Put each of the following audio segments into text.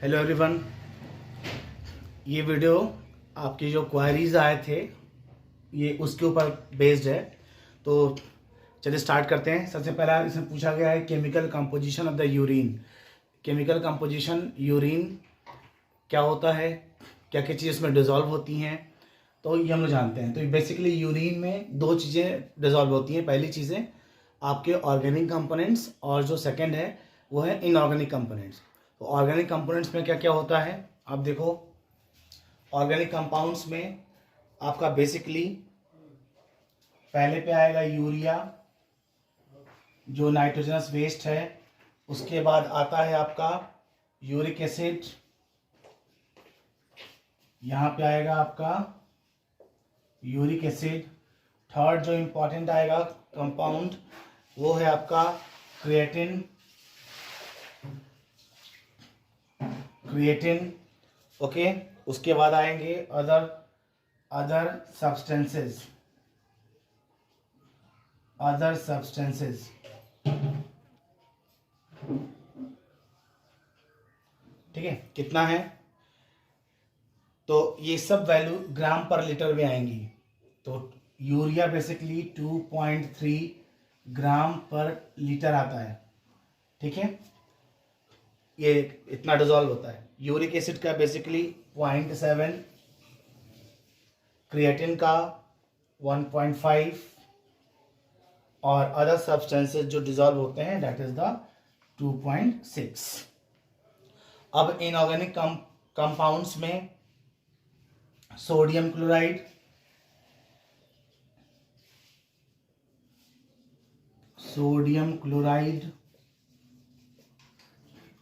Hello everyone. ये video आपकी जो क्वायरीज आए थे ये उसके ऊपर बेस्ड है। तो चलिए स्टार्ट करते हैं। सबसे पहला इसमें पूछा गया है chemical composition of the urine. Chemical composition urine क्या होता है, क्या क्या चीज़ें इसमें डिज़ोल्व होती हैं, तो ये हम लोग जानते हैं। तो बेसिकली यूरिन में दो चीज़ें डिज़ोल्व होती हैं। पहली चीज़ें आपके ऑर्गेनिक कंपोनेंट्स और जो सेकंड है वो है इनऑर्गेनिक कंपोनेंट्स। तो ऑर्गेनिक कंपोनेंट्स में क्या क्या होता है आप देखो। ऑर्गेनिक कंपाउंड्स में आपका बेसिकली पहले पे आएगा यूरिया जो नाइट्रोजनस वेस्ट है। उसके बाद आता है आपका यूरिक एसिड, यहाँ पे आएगा आपका यूरिक एसिड। थर्ड जो इंपॉर्टेंट आएगा कंपाउंड वो है आपका क्रिएटिन। ओके। उसके बाद आएंगे अदर सब्सटेंसेस। ठीक है, कितना है तो ये सब वैल्यू ग्राम पर लीटर में आएंगी। तो यूरिया बेसिकली 2.3 ग्राम पर लीटर आता है। ठीक है, ये इतना डिजोल्व होता है। यूरिक एसिड का बेसिकली 0.7, क्रिएटिन का 1.5 और अदर सब्सटेंसेस जो डिजोल्व होते हैं दैट इज द 2.6। अब इनऑर्गेनिक कंपाउंड्स में सोडियम क्लोराइड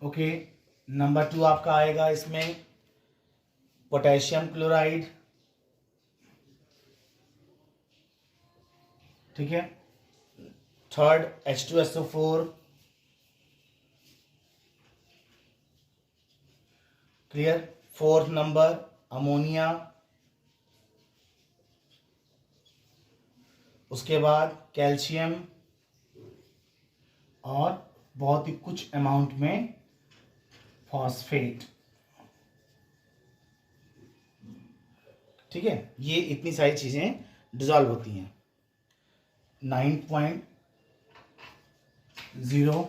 ओके। नंबर 2 आपका आएगा इसमें पोटेशियम क्लोराइड। ठीक है। Third H2SO4। Clear. Fourth number ammonia. उसके बाद कैल्शियम और बहुत ही कुछ अमाउंट में फॉस्फेट। ठीक है, ये इतनी सारी चीजें डिजॉल्व होती हैं। 9.0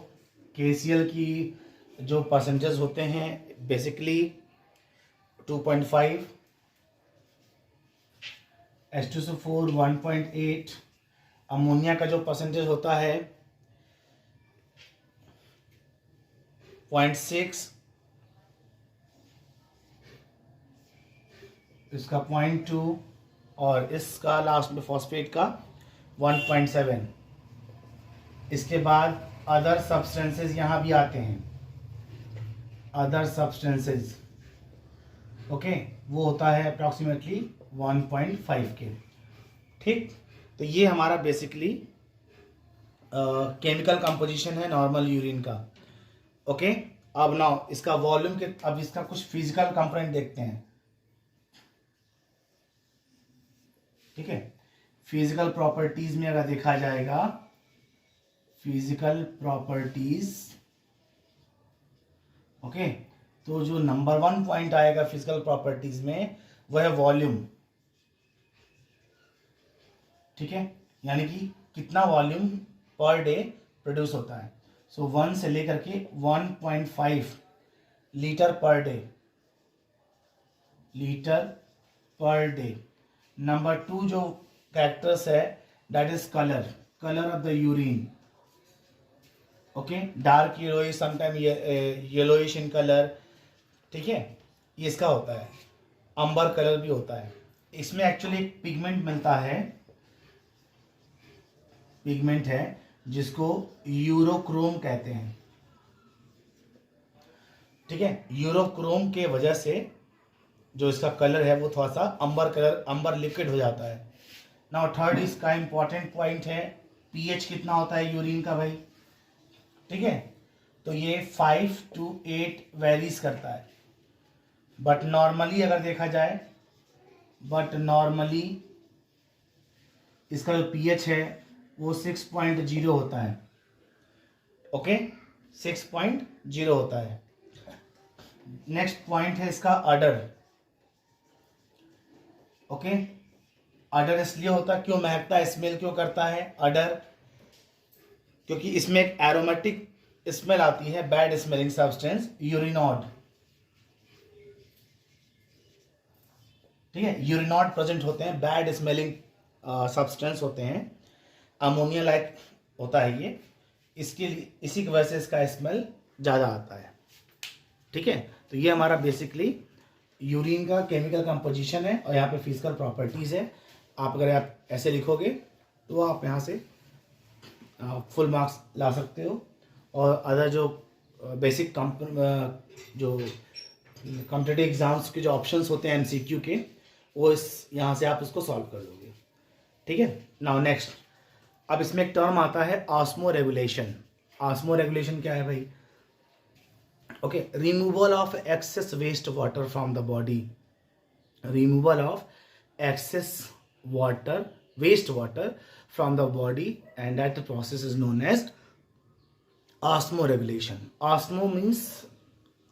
KCl की जो परसेंटेज होते हैं बेसिकली 2.5, H2SO4 1.8, अमोनिया का जो परसेंटेज होता है 0.6, इसका 0.2 और इसका लास्ट में फॉस्फेट का 1.7। इसके बाद अदर सब्सटेंसेस यहाँ भी आते हैं। अदर सब्सटेंसेस ओके, वो होता है अप्रॉक्सीमेटली 1.5 के। ठीक, तो ये हमारा बेसिकली केमिकल कंपोजिशन है नॉर्मल यूरिन का। ओके। अब नाउ इसका वॉल्यूम के, अब इसका कुछ फिजिकल कंपोनेंट देखते हैं। ठीक है, फिजिकल प्रॉपर्टीज में अगर देखा जाएगा, फिजिकल प्रॉपर्टीज ओके, तो जो नंबर 1 पॉइंट आएगा फिजिकल प्रॉपर्टीज में वह है वॉल्यूम। ठीक है, यानी कि कितना वॉल्यूम पर डे प्रोड्यूस होता है। सो 1 से लेकर के 1.5 लीटर पर डे। नंबर 2 जो कैरेक्टर्स है that is colour of the urine. Okay, dark yellowish, sometime yellowish in colour. ठीक है, ये इसका होता है। अंबर कलर भी होता है। इसमें एक्चुअली एक पिगमेंट मिलता है, पिगमेंट है जिसको यूरोक्रोम कहते हैं। ठीक है, यूरोक्रोम के वजह से जो इसका कलर है वो थोड़ा सा अंबर कलर, अंबर लिक्विड हो जाता है। नाउ थर्ड इसका इंपॉर्टेंट पॉइंट है पीएच कितना होता है यूरिन का भाई। ठीक है, तो ये 5 to 8 वेरीज करता है। बट नॉर्मली अगर देखा जाए, इसका जो पीएच है वो 6.0 होता है। ओके, 6.0 होता है। नेक्स्ट पॉइंट है इसका अडर। ओके, अडर इसलिए होता, क्यों महकता है, स्मेल क्यों करता है अडर, क्योंकि इसमें एक एरोमेटिक स्मेल आती है, बैड स्मेलिंग सब्सटेंस यूरिनॉड। ठीक है, यूरिनॉड प्रेजेंट होते हैं, बैड स्मेलिंग सब्सटेंस होते हैं, अमोनिया लाइक होता है ये, इसके लिए इसी की वजह से इसका स्मेल ज़्यादा आता है। ठीक है, तो ये हमारा बेसिकली यूरिन का केमिकल कंपोजिशन है और यहाँ पे फिजिकल प्रॉपर्टीज़ है। आप अगर आप ऐसे लिखोगे तो आप यहाँ से फुल मार्क्स ला सकते हो। और अदर जो बेसिक जो कॉम्पिटिटिव एग्जाम्स के जो ऑप्शंस होते हैं एमसीक्यू के, वो इस यहाँ से आप उसको सॉल्व कर लोगे। ठीक है, नाउ नेक्स्ट, अब इसमें एक टर्म आता है ऑस्मो रेगुलेशन। ऑस्मो रेगुलेशन क्या है भाई? Okay, removal of excess waste water from the body, removal of excess water, waste water from the body, and that process is known as osmo regulation. Osmo means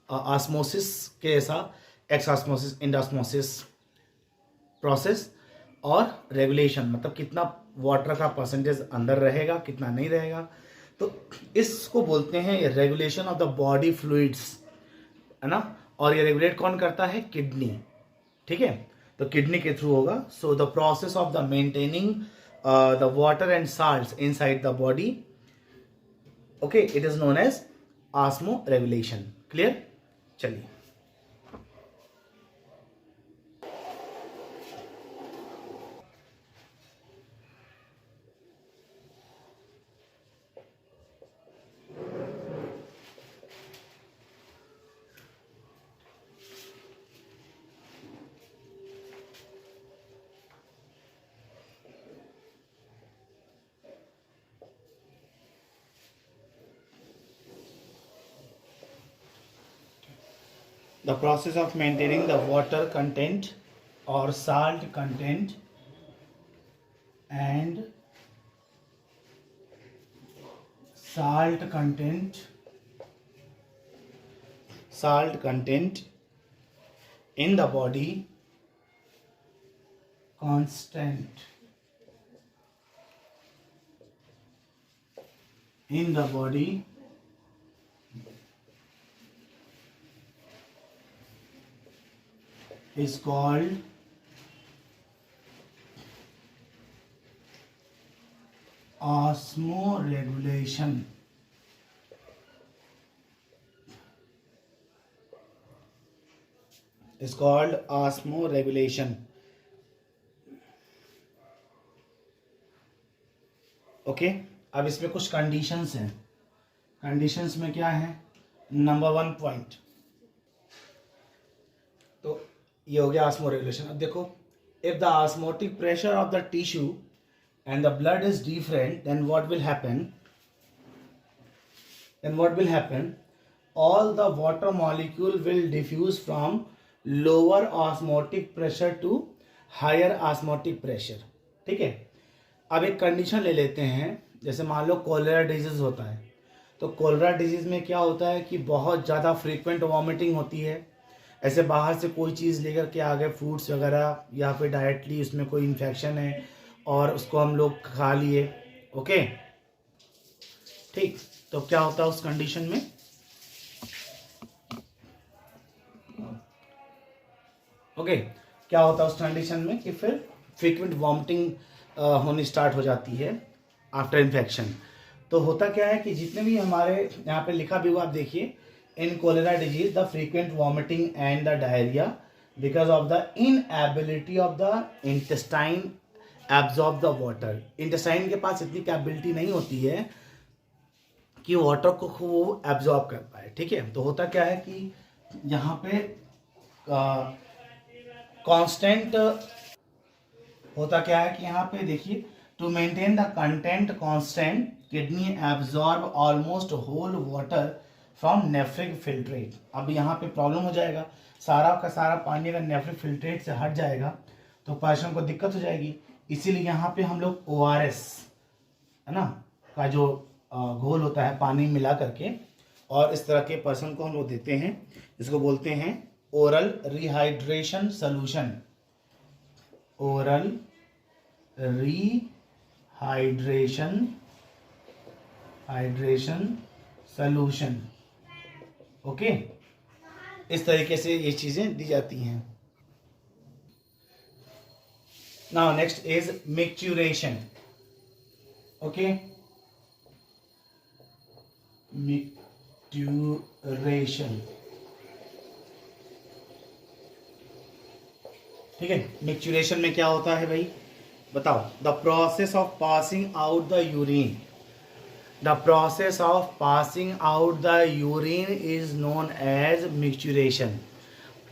osmosis के ऐसा, exosmosis, endosmosis process, और regulation मतलब कितना water का percentage अंदर रहेगा, कितना नहीं रहेगा। तो इसको बोलते हैं regulation of the body fluids, है ना। और ये रेगुलेट कौन करता है? किडनी। ठीक है, तो किडनी के थ्रू होगा। So the process of the maintaining the water and salts inside the body, okay, it is known as osmo regulation. Clear? चलिए, the process of maintaining the water content or salt content and salt content in the body constant in the body is called osmoregulation. Is called osmoregulation. Okay, अब इसमें कुछ conditions हैं। Conditions में क्या है? Number 1 point, तो ये हो गया ऑस्मो रेगुलेशन। अब देखो, if the osmotic pressure of the tissue and the blood is different, then what will happen? All the water molecule will diffuse from lower osmotic pressure to higher osmotic pressure. ठीक है, अब एक condition ले लेते हैं, जैसे मान लो cholera disease होता है, तो कोलेरा डिजीज में क्या होता है कि बहुत ज़्यादा फ्रीक्वेंट वॉमिटिंग होती है। ऐसे बाहर से कोई चीज़ लेकर के आ गए, फ्रूट्स वगैरह, या फिर डायरेक्टली उसमें कोई इन्फेक्शन है और उसको हम लोग खा लिए। ओके, ठीक, तो क्या होता है उस कंडीशन में? ओके, क्या होता है उस कंडीशन में कि फिर फ्रीक्वेंट वॉमिटिंग होनी स्टार्ट हो जाती है आफ्टर इन्फेक्शन। तो होता क्या है कि जितने भी हमारे यहाँ पे लिखा भी हुआ, आप देखिए, in cholera disease the frequent vomiting and the diarrhoea because of the inability of the intestine absorb the water. Intestine के पास इतनी कैपेबिलिटी नहीं होती है कि वाटर को वो एब्जॉर्ब कर पाए। ठीक है, तो होता क्या है कि यहाँ पे कांस्टेंट होता क्या है कि यहाँ पे देखिए, to maintain the content constant, kidney absorb almost whole water from nephric filtrate. अब यहाँ पे प्रॉब्लम हो जाएगा, सारा का सारा पानी अगर नेफ्रिक फिल्ट्रेट से हट जाएगा तो पेशेंट को दिक्कत हो जाएगी। इसीलिए यहाँ पे हम लोग ORS, है ना, का जो घोल होता है पानी मिला करके, और इस तरह के पर्सन को हम लोग देते हैं, इसको बोलते हैं oral rehydration solution. Oral hydration solution. Okay, इस तरीके से ये चीजें दी जाती हैं। Now next is micturition. Okay, micturition, ठीक है। मिक्चुरेशन में क्या होता है भाई, बताओ। The process of passing out the urine, the process of passing out the urine is known as micturition,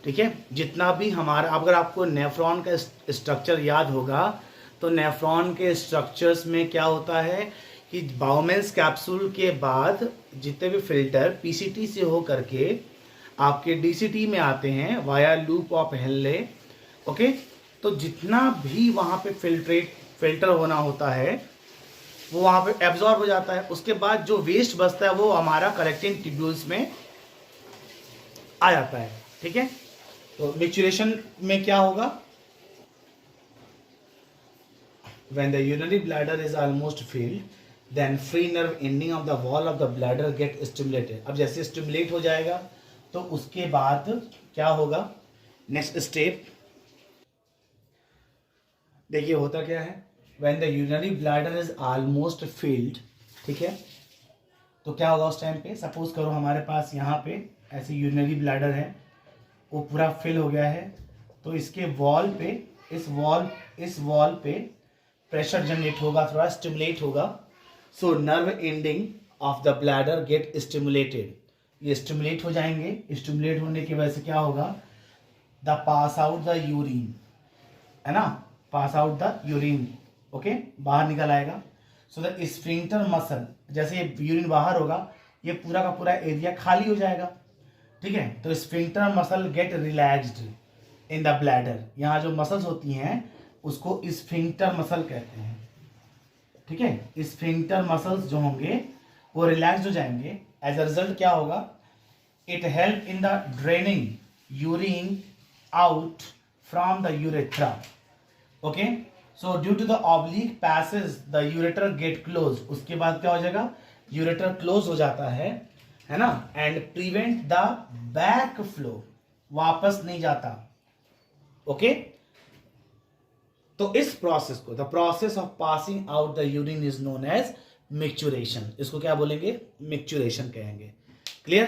ठीक है। जितना भी हमारा, अगर आपको नेफ्रॉन का स्ट्रक्चर याद होगा तो नेफ्रॉन के स्ट्रक्चर्स में क्या होता है कि बाउमेंस कैप्सूल के बाद जितने भी फिल्टर पीसीटी से हो करके आपके डीसीटी में आते हैं via loop of Henle. Okay, तो जितना भी वहाँ पे फिल्टर होना होता है वो वहाँ पे एब्जॉर्ब हो जाता है। उसके बाद जो वेस्ट बचता है वो हमारा कलेक्टिंग ट्यूब्यूल्स में आ जाता है, ठीक है। तो मिक्चुरेशन में क्या होगा, when the urinary bladder is almost filled then free nerve ending of the wall of the bladder get stimulated। अब जैसे स्टिमुलेट हो जाएगा तो उसके बाद क्या होगा, नेक्स्ट स्टेप देखिए होता क्या है। when the urinary bladder is almost filled, ठीक है, तो क्या होगा उस टाइम पे, सपोज करो हमारे पास यहाँ पे ऐसे यूरिनरी ब्लैडर है, वो पूरा फिल हो गया है, तो इसके वॉल पे, इस वॉल पे प्रेशर जनरेट होगा, थोड़ा स्टिमुलेट होगा। So nerve ending of the bladder get stimulated, ये स्टिमुलेट हो जाएंगे। स्टिमुलेट होने की वजह से क्या होगा, the pass out the urine, है ना, pass out the urine, okay, बाहर निकल आएगा। सो द स्फिंक्टर मसल, जैसे ये यूरिन बाहर होगा ये पूरा का पूरा एरिया खाली हो जाएगा, ठीक है। तो sphincter muscle get relaxed in the bladder, यहाँ जो मसल्स होती हैं उसको स्फिंक्टर मसल कहते हैं, ठीक है। स्फिंक्टर मसल्स जो होंगे वो रिलैक्स हो जाएंगे। एज अ रिजल्ट क्या होगा, it help in the draining urine out from the urethra. Okay, so due to the oblique passage the ureter get close, उसके बाद क्या हो जाएगा, यूरेटर क्लोज हो जाता है ना, and prevent the back flow, वापस नहीं जाता। ओके, तो इस प्रोसेस को, the process of passing out the urine is known as micturition. इसको क्या बोलेंगे, मिक्चुरेशन कहेंगे। क्लियर।